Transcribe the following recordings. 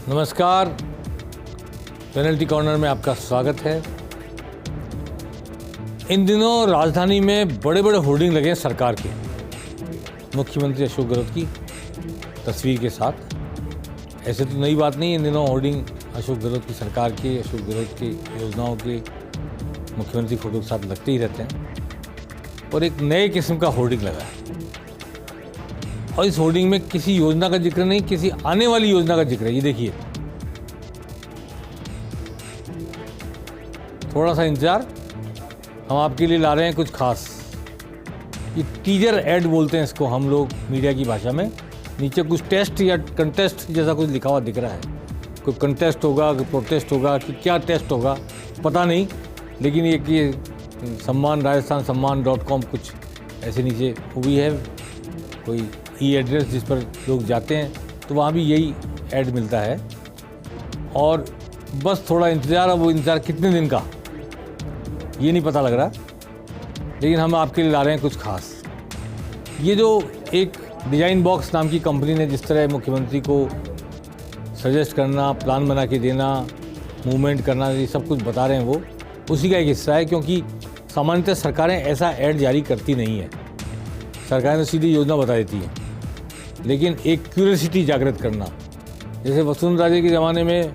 नमस्कार, penalty corner में आपका स्वागत है। इन दिनों राजधानी में बड़े बड़े होर्डिंग लगे हैं सरकार के, मुख्यमंत्री अशोक गहलोत की तस्वीर के साथ। ऐसे तो नई बात नहीं, इन दिनों होर्डिंग अशोक गहलोत की सरकार के, अशोक गहलोत की योजनाओं के मुख्यमंत्री फोटो के साथ लगते ही रहते हैं। और एक नए किस्म का होर्डिंग लगा है, और इस होर्डिंग में किसी योजना का जिक्र नहीं, किसी आने वाली योजना का जिक्र है। ये देखिए, थोड़ा सा इंतजार, हम आपके लिए ला रहे हैं कुछ खास। ये टीजर एड बोलते हैं इसको हम लोग मीडिया की भाषा में। नीचे कुछ टेस्ट या कंटेस्ट जैसा कुछ लिखा हुआ दिख रहा है। कोई कंटेस्ट होगा, कोई प्रोटेस्ट होगा, कि क्या टेस्ट होगा पता नहीं, लेकिन ये सम्मान राजस्थान सम्मान.com कुछ ऐसे नीचे हुई है, कोई ई एड्रेस जिस पर लोग जाते हैं तो वहाँ भी यही ऐड मिलता है। और बस थोड़ा इंतज़ार, अब वो इंतज़ार कितने दिन का ये नहीं पता लग रहा, लेकिन हम आपके लिए ला रहे हैं कुछ खास। ये जो एक डिज़ाइन बॉक्स नाम की कंपनी ने जिस तरह मुख्यमंत्री को सजेस्ट करना, प्लान बना के देना, मूवमेंट करना, ये सब कुछ बता रहे हैं, वो उसी का एक हिस्सा है। क्योंकि सामान्यतः सरकारें ऐसा ऐड जारी करती नहीं है, सरकारें तो सीधी योजना बता देती है। लेकिन एक क्यूरियोसिटी जागृत करना, जैसे वसुंधरा राजे के ज़माने में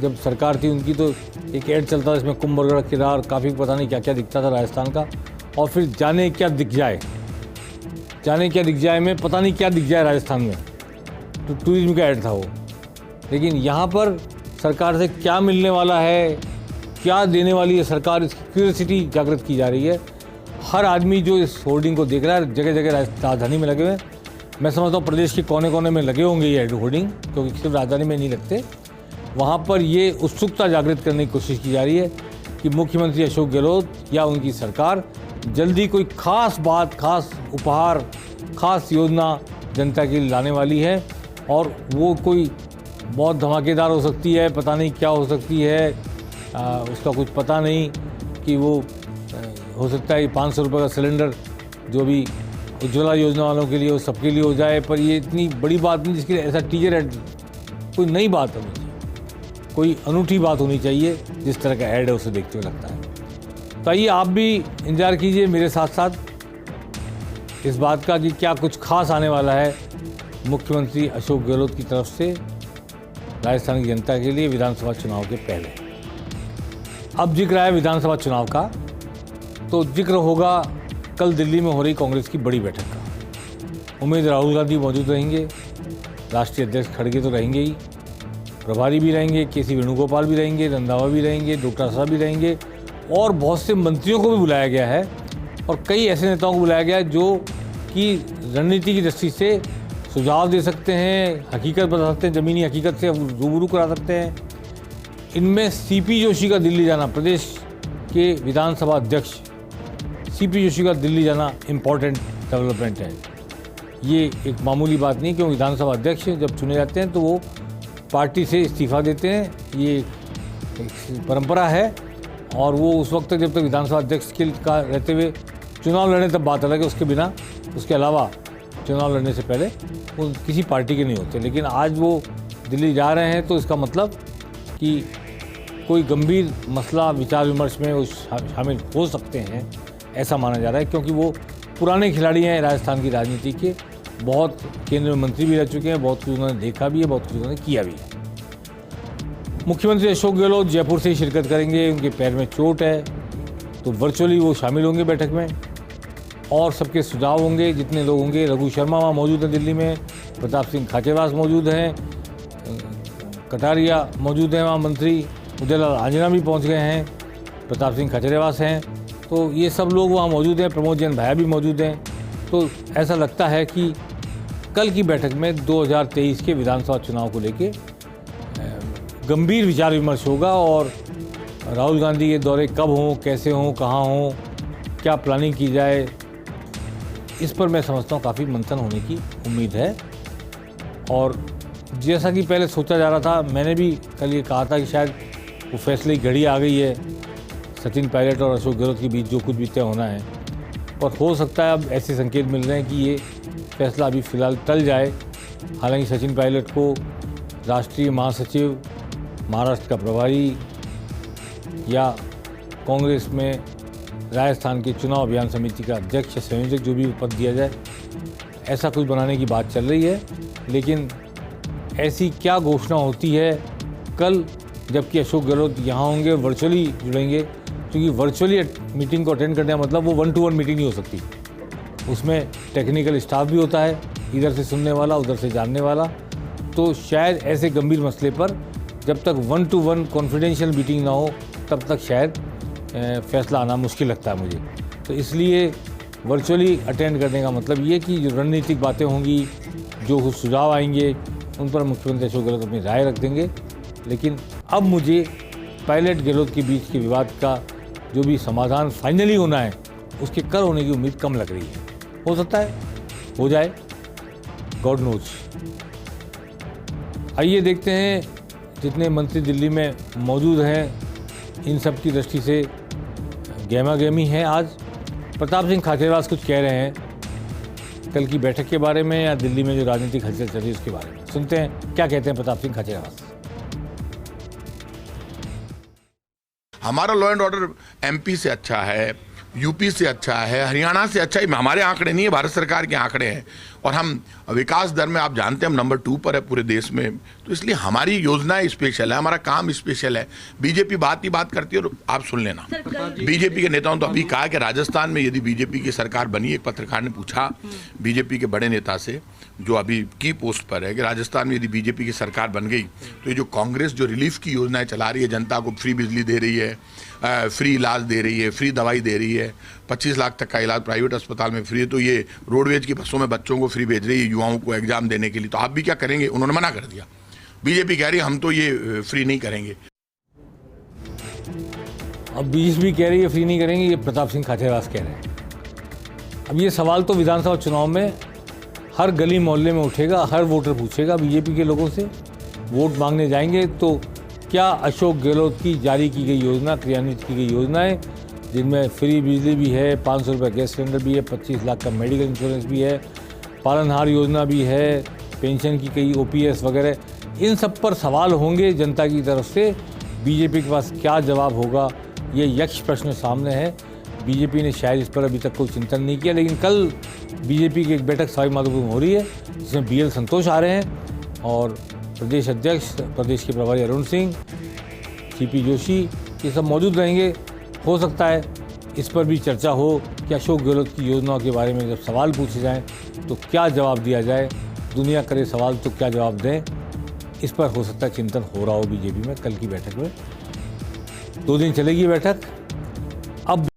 जब सरकार थी उनकी, तो एक ऐड चलता था इसमें कुंभलगढ़ किरार, काफ़ी पता नहीं क्या क्या दिखता था राजस्थान का। और फिर जाने क्या दिख जाए, जाने क्या दिख जाए में पता नहीं क्या दिख जाए राजस्थान में, तो टूरिज्म का ऐड था वो। लेकिन यहाँ पर सरकार से क्या मिलने वाला है, क्या देने वाली है सरकार, इसकी क्यूरियोसिटी जागृत की जा रही है। हर आदमी जो इस होर्डिंग को देख रहा है, जगह जगह राजधानी में लगे हुए हैं। मैं समझता हूँ प्रदेश के कोने कोने में लगे होंगे ये होर्डिंग, क्योंकि सिर्फ राजधानी में नहीं लगते। वहाँ पर ये उत्सुकता जागृत करने की कोशिश की जा रही है कि मुख्यमंत्री अशोक गहलोत या उनकी सरकार जल्दी कोई खास बात, खास उपहार, खास योजना जनता के लिए लाने वाली है। और वो कोई बहुत धमाकेदार हो सकती है, पता नहीं क्या हो सकती है, उसका कुछ पता नहीं। कि वो हो सकता है 500 रुपये का सिलेंडर जो भी उज्ज्वला योजना वालों के लिए वो सबके लिए हो जाए, पर ये इतनी बड़ी बात नहीं जिसके लिए ऐसा टीजर ऐड। कोई नई बात होनी चाहिए, कोई अनूठी बात होनी चाहिए। जिस तरह का ऐड है उसे देखते हुए लगता है। तो आइए आप भी इंतजार कीजिए मेरे साथ साथ इस बात का कि क्या कुछ खास आने वाला है मुख्यमंत्री अशोक गहलोत की तरफ से राजस्थान की जनता के लिए विधानसभा चुनाव के पहले। अब जिक्र है विधानसभा चुनाव का, तो जिक्र होगा कल दिल्ली में हो रही कांग्रेस की बड़ी बैठक का। उम्मीद राहुल गांधी मौजूद रहेंगे, राष्ट्रीय अध्यक्ष खड़गे तो रहेंगे ही, प्रभारी भी रहेंगे, के.सी. वेणुगोपाल भी रहेंगे, रंधावा भी रहेंगे, डॉक्टर साहब भी रहेंगे, और बहुत से मंत्रियों को भी बुलाया गया है। और कई ऐसे नेताओं को बुलाया गया है जो कि रणनीति की दृष्टि से सुझाव दे सकते हैं, हकीकत बता सकते हैं, ज़मीनी हकीकत से रूबरू करा सकते हैं। इनमें सी.पी. जोशी का दिल्ली जाना, प्रदेश के विधानसभा अध्यक्ष सी.पी. जोशी का दिल्ली जाना इम्पॉर्टेंट डेवलपमेंट है। ये एक मामूली बात नहीं, क्योंकि विधानसभा अध्यक्ष जब चुने जाते हैं तो वो पार्टी से इस्तीफा देते हैं, ये एक परंपरा है। और वो उस वक्त तक जब तक विधानसभा अध्यक्ष के का रहते हुए चुनाव लड़ने तब बात अलग है, उसके बिना, उसके अलावा चुनाव लड़ने से पहले वो किसी पार्टी के नहीं होते। लेकिन आज वो दिल्ली जा रहे हैं, तो इसका मतलब कि कोई गंभीर मसला विचार विमर्श में वो शामिल हो सकते हैं, ऐसा माना जा रहा है। क्योंकि वो पुराने खिलाड़ी हैं राजस्थान की राजनीति के, बहुत केंद्रीय मंत्री भी रह चुके हैं, बहुत कुछ उन्होंने देखा भी है, बहुत कुछ उन्होंने किया भी है। मुख्यमंत्री अशोक गहलोत जयपुर से ही शिरकत करेंगे, उनके पैर में चोट है, तो वर्चुअली वो शामिल होंगे बैठक में, और सबके सुझाव होंगे जितने लोग होंगे। रघु शर्मा वहाँ मौजूद हैं दिल्ली में, प्रताप सिंह खाचेवास मौजूद हैं, कटारिया मौजूद हैं वहाँ मंत्री, उदयलाल आंजना भी पहुँच गए हैं, प्रताप सिंह खाचेवास हैं, तो ये सब लोग वहाँ मौजूद हैं, प्रमोद जैन भाया भी मौजूद हैं। तो ऐसा लगता है कि कल की बैठक में 2023 के विधानसभा चुनाव को लेके गंभीर विचार विमर्श होगा। और राहुल गांधी के दौरे कब हों, कैसे हों, कहाँ हों, क्या प्लानिंग की जाए, इस पर मैं समझता हूँ काफ़ी मंथन होने की उम्मीद है। और जैसा कि पहले सोचा जा रहा था, मैंने भी कल ये कहा था कि शायद वो फैसले की घड़ी आ गई है, सचिन पायलट और अशोक गहलोत के बीच जो कुछ भी तय होना है। और हो सकता है अब ऐसे संकेत मिल रहे हैं कि ये फैसला अभी फ़िलहाल टल जाए। हालांकि सचिन पायलट को राष्ट्रीय महासचिव, महाराष्ट्र का प्रभारी या कांग्रेस में राजस्थान के चुनाव अभियान समिति का अध्यक्ष, संयोजक, जो भी पद दिया जाए, ऐसा कुछ बनाने की बात चल रही है। लेकिन ऐसी क्या घोषणा होती है कल, जबकि अशोक गहलोत यहाँ होंगे, वर्चुअली जुड़ेंगे, क्योंकि वर्चुअली मीटिंग को अटेंड करने का मतलब वो 1-to-1 मीटिंग नहीं हो सकती। उसमें टेक्निकल स्टाफ भी होता है, इधर से सुनने वाला, उधर से जानने वाला। तो शायद ऐसे गंभीर मसले पर जब तक 1-to-1 कॉन्फिडेंशियल मीटिंग ना हो, तब तक शायद फैसला आना मुश्किल लगता है मुझे। तो इसलिए वर्चुअली अटेंड करने का मतलब ये कि जो रणनीतिक बातें होंगी, जो सुझाव आएंगे, उन पर मुख्यमंत्री अशोक गहलोत अपनी राय रख देंगे। लेकिन अब मुझे पायलट गहलोत के बीच के विवाद का जो भी समाधान फाइनली होना है, उसके कल होने की उम्मीद कम लग रही है। हो सकता है हो जाए, गॉड नोज। आइए देखते हैं जितने मंत्री दिल्ली में मौजूद हैं, इन सब की दृष्टि से गहमा गहमी है। आज प्रताप सिंह खाचरियावास कुछ कह रहे हैं कल की बैठक के बारे में या दिल्ली में जो राजनीतिक हलचल चल रही है उसके बारे में। सुनते हैं क्या कहते हैं प्रताप सिंह खाचरियावास। हमारा लॉ एंड ऑर्डर एमपी से अच्छा है, यूपी से अच्छा है, हरियाणा से अच्छा है। हमारे आंकड़े नहीं है, भारत सरकार के आंकड़े हैं। और हम विकास दर में आप जानते हैं हम नंबर 2 पर है पूरे देश में। तो इसलिए हमारी योजनाएं स्पेशल है, हमारा काम स्पेशल है। बीजेपी बात ही बात करती है। और आप सुन लेना, बीजेपी के नेताओं तो अभी कहा कि राजस्थान में यदि बीजेपी की सरकार बनी, एक पत्रकार ने पूछा बीजेपी के बड़े नेता से जो अभी की पोस्ट पर है कि राजस्थान में यदि बीजेपी की सरकार बन गई तो ये जो कांग्रेस जो रिलीफ की योजनाएं चला रही है, जनता को फ्री बिजली दे रही है, फ्री इलाज दे रही है, फ्री दवाई दे रही है, 25 लाख तक का इलाज प्राइवेट अस्पताल में फ्री है, तो ये रोडवेज की बसों में बच्चों को फ्री भेज रही है, युवाओं को एग्जाम देने के लिए। तो आप भी क्या करेंगे? उन्होंने मना कर दिया। बीजेपी कह रही है हम तो ये फ्री नहीं करेंगे। अब बीजेपी कह रही है फ्री नहीं करेंगे, ये प्रताप सिंह खाचरियावास कह रहे हैं। अब ये सवाल तो विधानसभा चुनाव में हर गली मोहल्ले में उठेगा, हर वोटर पूछेगा बीजेपी के लोगों से। वोट मांगने जाएंगे तो क्या अशोक गहलोत की जारी की गई योजना, क्रियान्वित की गई योजनाएं, जिनमें फ्री बिजली भी है, 500 रुपये गैस सिलेंडर भी है, 25 लाख का मेडिकल इंश्योरेंस भी है, पालनहार योजना भी है, पेंशन की कई OPS वगैरह, इन सब पर सवाल होंगे जनता की तरफ से। बीजेपी के पास क्या जवाब होगा, ये यक्ष प्रश्न सामने है। बीजेपी ने शायद इस पर अभी तक कोई चिंतन नहीं किया, लेकिन कल बीजेपी की एक बैठक सवाईमाधोपुर में हो रही है, जिसमें BL संतोष आ रहे हैं और प्रदेश अध्यक्ष, प्रदेश के प्रभारी अरुण सिंह, CP जोशी, ये सब मौजूद रहेंगे। हो सकता है इस पर भी चर्चा हो कि अशोक गहलोत की योजनाओं के बारे में जब सवाल पूछे जाएं तो क्या जवाब दिया जाए। दुनिया करे सवाल तो क्या जवाब दें, इस पर हो सकता है चिंतन हो रहा हो बीजेपी में कल की बैठक में। 2 दिन चलेगी बैठक। अब